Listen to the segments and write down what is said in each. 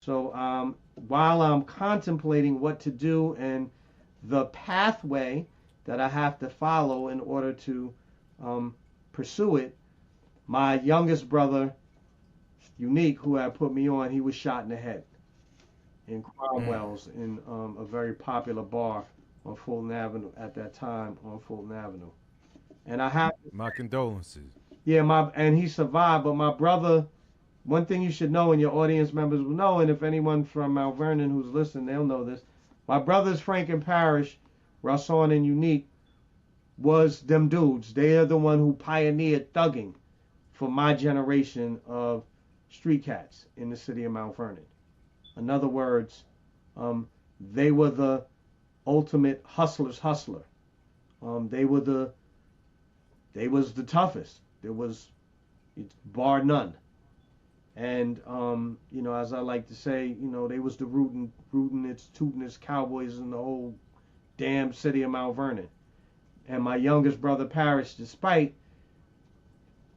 So while I'm contemplating what to do and the pathway that I have to follow in order to um, pursue it, my youngest brother, Unique, who had put me on, he was shot in the head in Mm. Cromwell's in a very popular bar on Fulton Avenue at that time on Fulton Avenue. And I have, My condolences. yeah, and he survived, but my brother, one thing you should know and your audience members will know, and if anyone from Mount Vernon who's listening, they'll know this. My brothers Frank and Parrish, Rasson and Unique, was them dudes. They are the one who pioneered thugging for my generation of street cats in the city of Mount Vernon. In other words, um, they were the ultimate hustler's hustler. They were they was the toughest. There was bar none. And as I like to say, they was the rootin' its tootin' its cowboys in the whole damn city of Mount Vernon. And my youngest brother Parrish, despite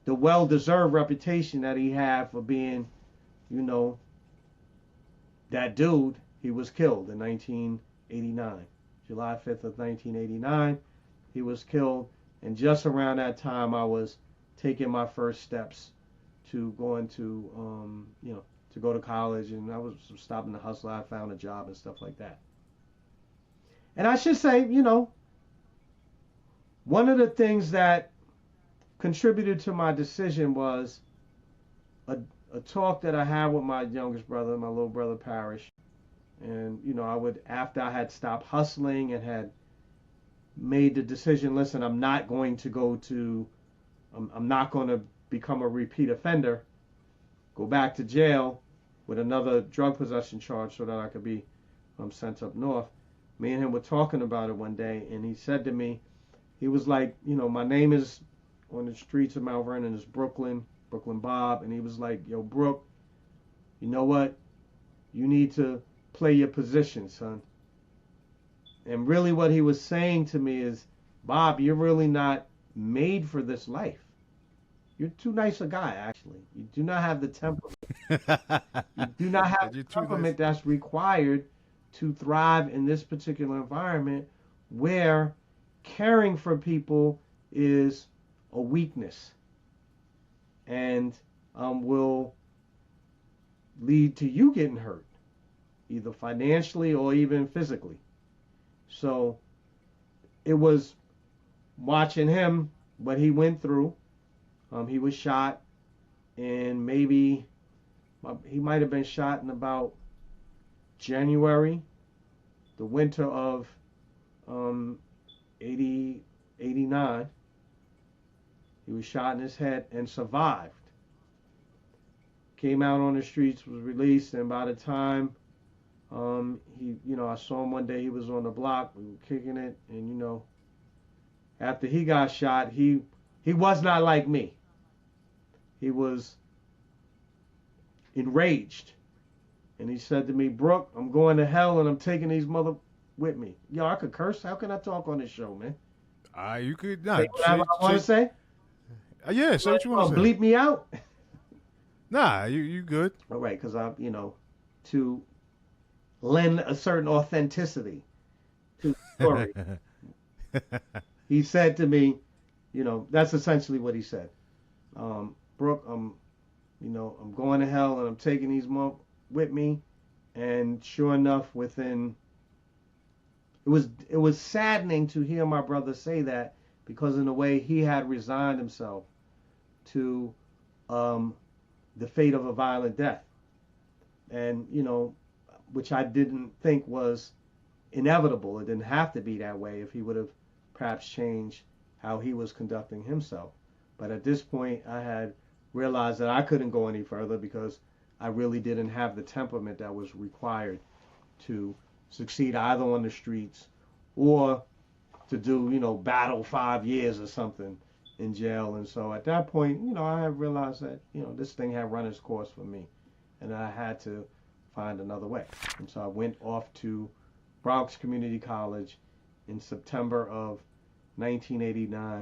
the well-deserved reputation that he had for being, you know, that dude, he was killed in 1989, July 5th of 1989. He was killed, and just around that time, I was taking my first steps to going to, to go to college, and I was stopping to hustle. I found a job and stuff like that. And I should say, one of the things that contributed to my decision was a, a talk that I had with my youngest brother, my little brother Parrish. And, I would, after I had stopped hustling and had made the decision, listen, I'm not going to go to, I'm not going to become a repeat offender, go back to jail with another drug possession charge so that I could be sent up north. Me and him were talking about it one day, and he said to me, he was like, my name is on the streets of Mount Vernon is Brooklyn Bob, and he was like, yo, Brook, you know what? You need to play your position, son. And really, what he was saying to me is, Bob, you're really not made for this life. You're too nice a guy, actually. You do not have the temperament. You do not have You're the too nice. temperament that's required to thrive in this particular environment where caring for people is a weakness and will lead to you getting hurt, either financially or even physically. So it was watching him, what he went through. He was shot in maybe, he might have been shot in about January, the winter of um, 80, 89. He was shot in his head and survived. Came out on the streets, was released, and by the time I saw him one day, he was on the block, we were kicking it, and after he got shot, he was not like me. He was enraged, and he said to me, "Brooke, I'm going to hell, and I'm taking these mother with me." Yo, I could curse. How can I talk on this show, man? You could Say not whatever I want to say. say. Yeah, You say what you want to want to say. bleep me out? Nah, you good. All right, because to lend a certain authenticity to the story. He said to me, that's essentially what he said. Brooke, I'm going to hell, and I'm taking these with me. And sure enough, it was saddening to hear my brother say that because in a way he had resigned himself to um, the fate of a violent death, and which I didn't think was inevitable. It didn't have to be that way if he would have perhaps changed how he was conducting himself. But at this point, I had realized that I couldn't go any further because I really didn't have the temperament that was required to succeed either on the streets or to do, battle 5 years or something in jail. And so at that point, I have realized that, this thing had run its course for me and I had to find another way. And so I went off to Bronx Community College in September of 1989